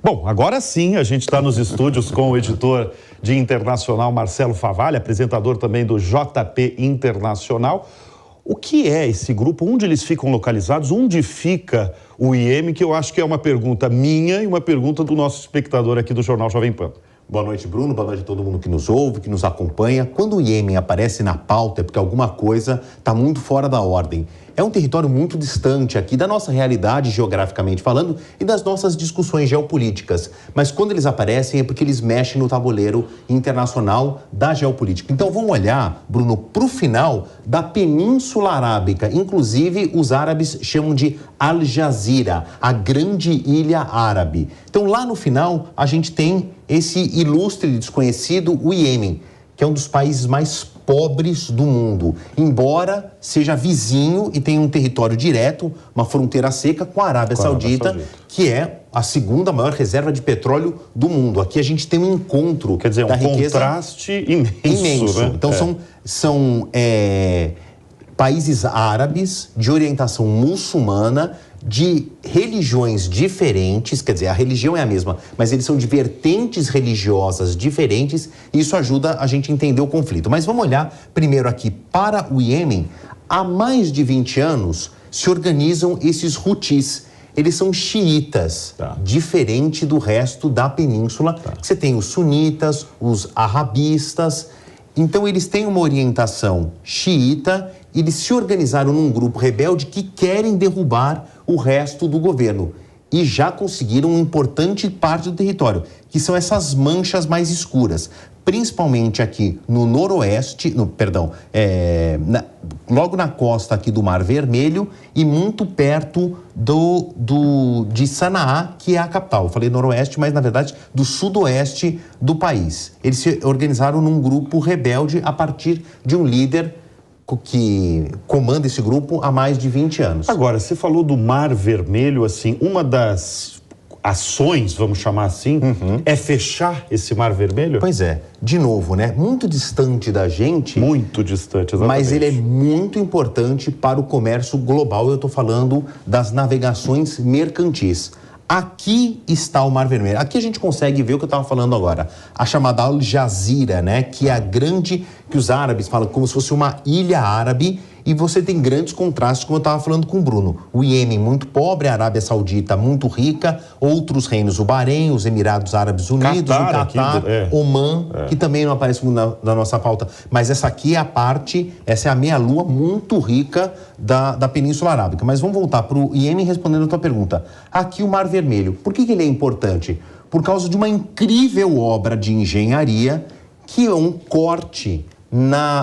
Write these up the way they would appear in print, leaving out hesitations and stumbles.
Bom, agora sim a gente está nos estúdios com o editor de Internacional, Marcelo Favalli, apresentador também do JP Internacional. O que é esse grupo? Onde eles ficam localizados? Onde fica o IEM? Que eu acho que é uma pergunta minha e uma pergunta do nosso espectador aqui do Jornal Jovem Pan. Boa noite, Bruno. Boa noite a todo mundo que nos ouve, que nos acompanha. Quando o Iêmen aparece na pauta é porque alguma coisa está muito fora da ordem. É um território muito distante aqui da nossa realidade, geograficamente falando, e das nossas discussões geopolíticas. Mas quando eles aparecem é porque eles mexem no tabuleiro internacional da geopolítica. Então vamos olhar, Bruno, para o final da Península Arábica. Inclusive, os árabes chamam de Al Jazeera, a grande ilha árabe. Então lá no final a gente tem esse ilustre desconhecido, o Iêmen, que é um dos países mais pobres do mundo, embora seja vizinho e tenha um território direto, uma fronteira seca com a Arábia Saudita, que é a segunda maior reserva de petróleo do mundo. Aqui a gente tem um encontro, quer dizer, um contraste imenso. Né? Então são países árabes de orientação muçulmana, de religiões diferentes, quer dizer, a religião é a mesma, mas eles são de vertentes religiosas diferentes, e isso ajuda a gente a entender o conflito. Mas vamos olhar primeiro aqui para o Iêmen. Há mais de 20 anos se organizam esses Houthis. Eles são xiitas, diferente do resto da península. Você tem os sunitas, os arabistas. Então eles têm uma orientação xiita, eles se organizaram num grupo rebelde que querem derrubar o resto do governo. E já conseguiram uma importante parte do território, que são essas manchas mais escuras. Principalmente aqui no noroeste, logo na costa aqui do Mar Vermelho e muito perto de Sanaá, que é a capital. Eu falei noroeste, mas na verdade do sudoeste do país. Eles se organizaram num grupo rebelde a partir de um líder que comanda esse grupo há mais de 20 anos. Agora, você falou do Mar Vermelho, assim, uma das ações, vamos chamar assim, é fechar esse Mar Vermelho? Pois é, de novo, né? Muito distante da gente. Muito distante, exatamente. Mas ele é muito importante para o comércio global. Eu estou falando das navegações mercantis. Aqui está o Mar Vermelho. Aqui a gente consegue ver o que eu estava falando agora. A chamada Al Jazeera, né? Que é a grande, que os árabes falam como se fosse uma ilha árabe. E você tem grandes contrastes, como eu estava falando com o Bruno. O Iêmen muito pobre, a Arábia Saudita muito rica, outros reinos, o Bahrein, os Emirados Árabes Unidos, o Catar, Oman, que também não aparece na nossa pauta. Mas essa aqui é a parte, essa é a meia-lua muito rica da Península Arábica. Mas vamos voltar para o Iêmen respondendo a tua pergunta. Aqui o Mar Vermelho, por que ele é importante? Por causa de uma incrível obra de engenharia, que é um corte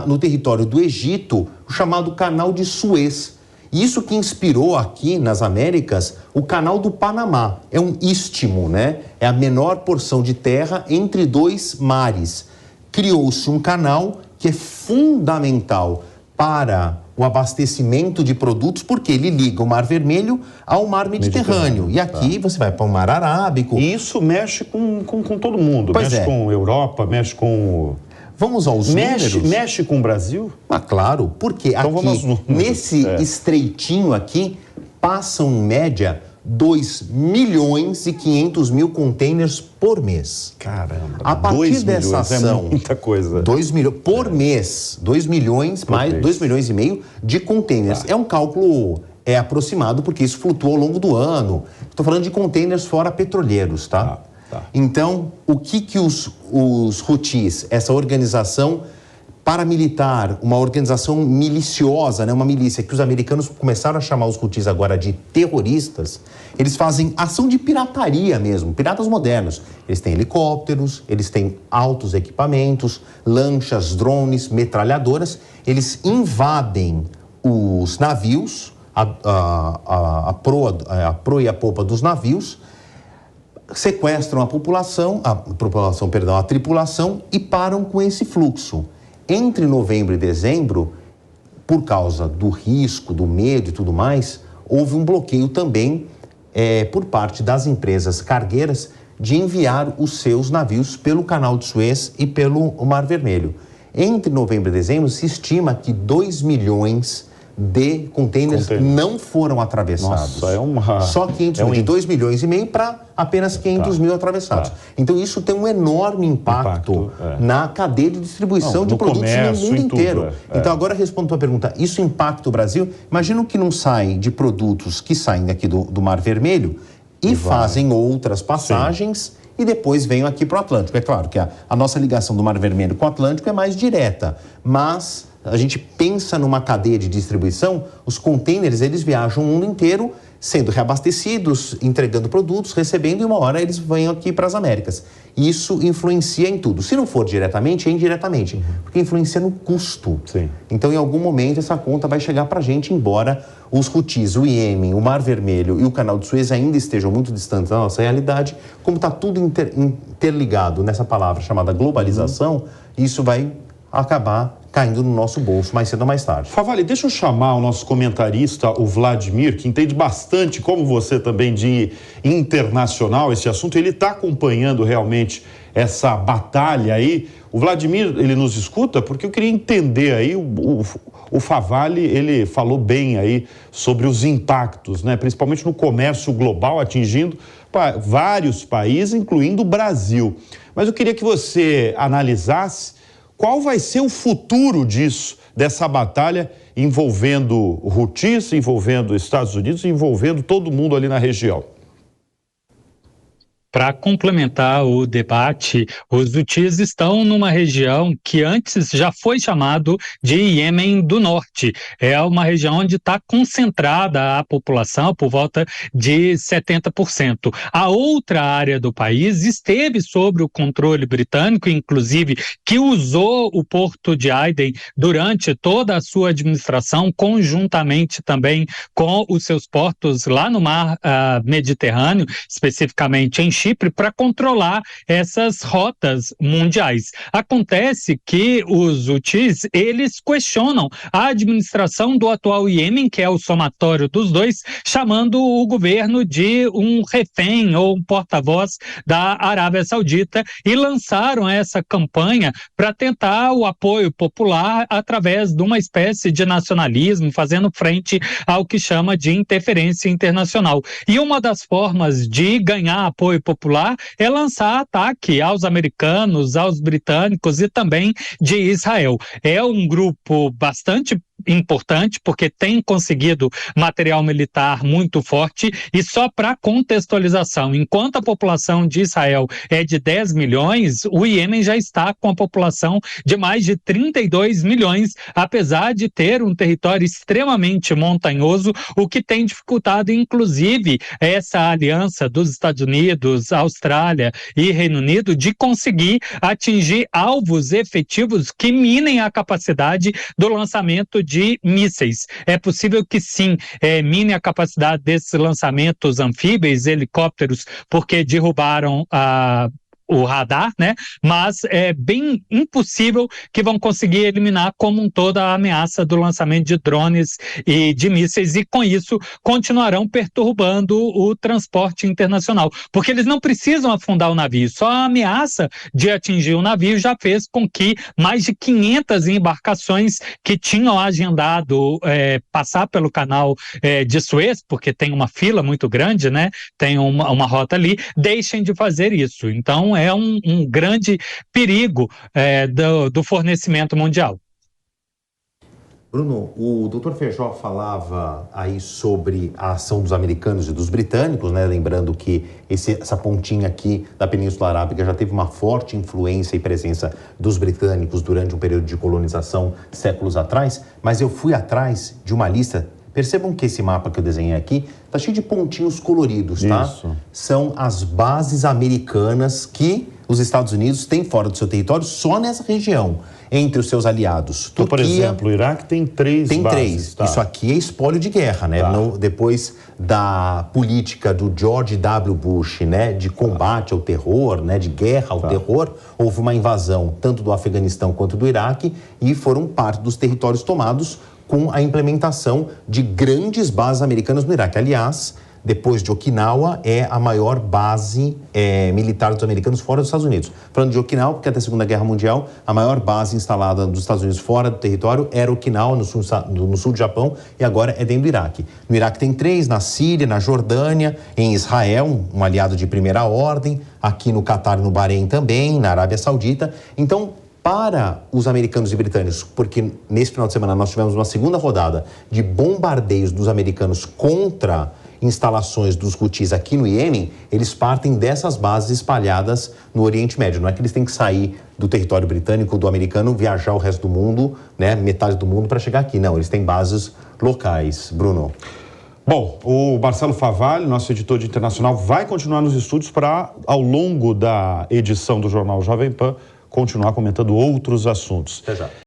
no território do Egito, o chamado Canal de Suez. Isso que inspirou aqui nas Américas o Canal do Panamá. É um istmo, né? É a menor porção de terra entre dois mares. Criou-se um canal que é fundamental para o abastecimento de produtos, porque ele liga o Mar Vermelho ao Mar Mediterrâneo. E aqui você vai para o Mar Arábico. E isso mexe com todo mundo. Mexe com a Europa, mexe com... Vamos aos números? Mexe com o Brasil? Ah, claro, porque então aqui, nesse estreitinho aqui, passam em média 2.500.000 containers por mês. Caramba, a partir dessa ação, é muita coisa. 2 milhões por mês, 2 milhões, mais 2 milhões e meio de containers. É um cálculo aproximado, porque isso flutua ao longo do ano. Estou falando de containers fora petroleiros, tá? Então, o que os Houthis, essa organização paramilitar, uma organização miliciosa, né, uma milícia que os americanos começaram a chamar os Houthis agora de terroristas, eles fazem ação de pirataria mesmo, piratas modernos. Eles têm helicópteros, eles têm altos equipamentos, lanchas, drones, metralhadoras. Eles invadem os navios, a proa e a popa dos navios, sequestram a tripulação e param com esse fluxo. Entre novembro e dezembro, por causa do risco, do medo e tudo mais, houve um bloqueio também por parte das empresas cargueiras de enviar os seus navios pelo Canal de Suez e pelo Mar Vermelho. Entre novembro e dezembro, se estima que 2 milhões de containers não foram atravessados. Nossa, Só 500 mil, de 2,5 milhões para apenas 500 mil atravessados. Então isso tem um enorme impacto na cadeia de distribuição de produtos no mundo inteiro. Então agora respondo a tua pergunta, isso impacta o Brasil? Imagina que não sai de produtos que saem aqui do Mar Vermelho e fazem outras passagens e depois venham aqui para o Atlântico. É claro que a nossa ligação do Mar Vermelho com o Atlântico é mais direta, mas a gente pensa numa cadeia de distribuição, os containers, eles viajam o mundo inteiro, sendo reabastecidos, entregando produtos, recebendo, e uma hora eles vêm aqui para as Américas. Isso influencia em tudo. Se não for diretamente, é indiretamente, porque influencia no custo. Então, em algum momento, essa conta vai chegar para a gente, embora os Houthis, o Iêmen, o Mar Vermelho e o Canal de Suez ainda estejam muito distantes da nossa realidade. Como está tudo interligado nessa palavra chamada globalização, isso vai acabar caindo no nosso bolso mais cedo ou mais tarde. Favale, deixa eu chamar o nosso comentarista, o Vladimir, que entende bastante, como você também, de internacional esse assunto. Ele está acompanhando realmente essa batalha aí. O Vladimir, ele nos escuta? Porque eu queria entender aí, o Favale, ele falou bem aí sobre os impactos, né? Principalmente no comércio global, atingindo vários países, incluindo o Brasil. Mas eu queria que você analisasse qual vai ser o futuro disso, dessa batalha envolvendo Houthis, envolvendo Estados Unidos, envolvendo todo mundo ali na região? Para complementar o debate, os Houthis estão numa região que antes já foi chamado de Iêmen do Norte. É uma região onde está concentrada a população por volta de 70%. A outra área do país esteve sob o controle britânico, inclusive que usou o porto de Aden durante toda a sua administração, conjuntamente também com os seus portos lá no mar Mediterrâneo, especificamente em Chipre, para controlar essas rotas mundiais. Acontece que os Houthis, eles questionam a administração do atual Iêmen, que é o somatório dos dois, chamando o governo de um refém ou um porta-voz da Arábia Saudita, e lançaram essa campanha para tentar o apoio popular através de uma espécie de nacionalismo, fazendo frente ao que chama de interferência internacional. E uma das formas de ganhar apoio popular é lançar ataque aos americanos, aos britânicos e também de Israel. É um grupo bastante importante, porque tem conseguido material militar muito forte, e só para contextualização, enquanto a população de Israel é de 10 milhões, o Iêmen já está com a população de mais de 32 milhões, apesar de ter um território extremamente montanhoso, o que tem dificultado, inclusive, essa aliança dos Estados Unidos, Austrália e Reino Unido de conseguir atingir alvos efetivos que minem a capacidade do lançamento de mísseis. É possível que sim, mine a capacidade desses lançamentos anfíbios, helicópteros, porque derrubaram o radar, né? Mas é bem impossível que vão conseguir eliminar como um todo a ameaça do lançamento de drones e de mísseis, e com isso continuarão perturbando o transporte internacional, porque eles não precisam afundar o navio, só a ameaça de atingir o navio já fez com que mais de 500 embarcações que tinham agendado passar pelo canal de Suez, porque tem uma fila muito grande, né? Tem uma rota ali, deixem de fazer isso. Então é um grande perigo do fornecimento mundial. Bruno, o Dr. Feijó falava aí sobre a ação dos americanos e dos britânicos, né? Lembrando que essa pontinha aqui da Península Arábica já teve uma forte influência e presença dos britânicos durante um período de colonização séculos atrás, mas eu fui atrás de uma lista. Percebam que esse mapa que eu desenhei aqui está cheio de pontinhos coloridos, tá? Isso. São as bases americanas que os Estados Unidos têm fora do seu território, só nessa região, entre os seus aliados. Então, por exemplo, o Iraque tem 3 bases. Tem 3. Tá. Isso aqui é espólio de guerra, né? Tá. Depois da política do George W. Bush, né? De combate ao terror, né? De guerra ao terror, houve uma invasão tanto do Afeganistão quanto do Iraque e foram parte dos territórios tomados com a implementação de grandes bases americanas no Iraque. Aliás, depois de Okinawa, é a maior base militar dos americanos fora dos Estados Unidos. Falando de Okinawa, porque até a Segunda Guerra Mundial, a maior base instalada dos Estados Unidos fora do território era Okinawa, no sul do Japão, e agora é dentro do Iraque. No Iraque tem 3, na Síria, na Jordânia, em Israel, um aliado de primeira ordem, aqui no Catar e no Bahrein também, na Arábia Saudita. Então, para os americanos e britânicos, porque nesse final de semana nós tivemos uma segunda rodada de bombardeios dos americanos contra instalações dos Houthis aqui no Iêmen, eles partem dessas bases espalhadas no Oriente Médio. Não é que eles têm que sair do território britânico, do americano, viajar o resto do mundo, né, metade do mundo, para chegar aqui. Não, eles têm bases locais. Bruno. Bom, o Marcelo Favalli, nosso editor de internacional, vai continuar nos estúdios para, ao longo da edição do Jornal Jovem Pan, continuar comentando outros assuntos. Até já.